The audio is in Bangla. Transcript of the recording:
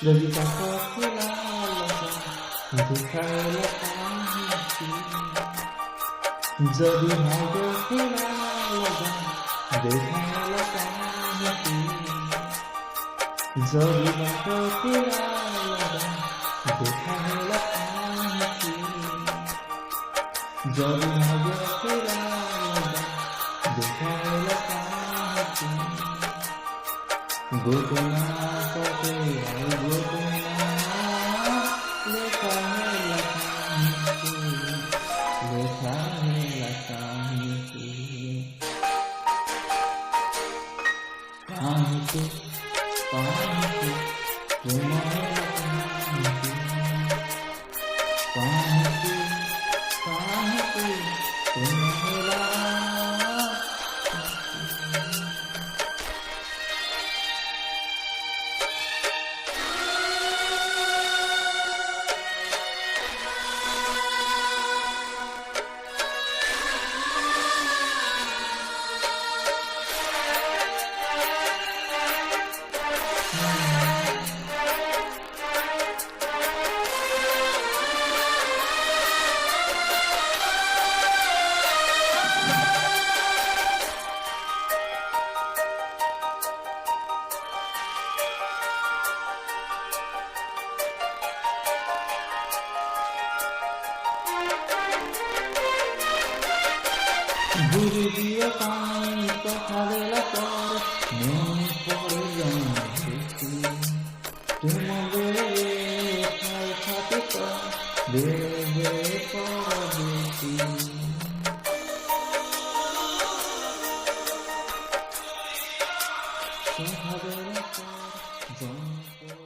যদি টাকা খেলা দেখাইলে কাহিনী, যদি ভাগ্য খেলা দেখাইলে কাহিনী, যদি ভাগ্য খেলা দেখাইলে কাহিনী, যদি ভাগ্য খেলা দেখাইলে কাহিনী, গোপনা কতে গোপনা লেখা মেলা লেখা মেলা কাহিনী কাহিনী কাহিনী তোমার কাহিনী কাহিনী কাহিনী তোমার ঘুরে দিয়ে পাই কথা বেলা পর মনে পড়ে জানি তোমাদের খাই খাতে বেড়ে পড়েছি কথা বেলা পর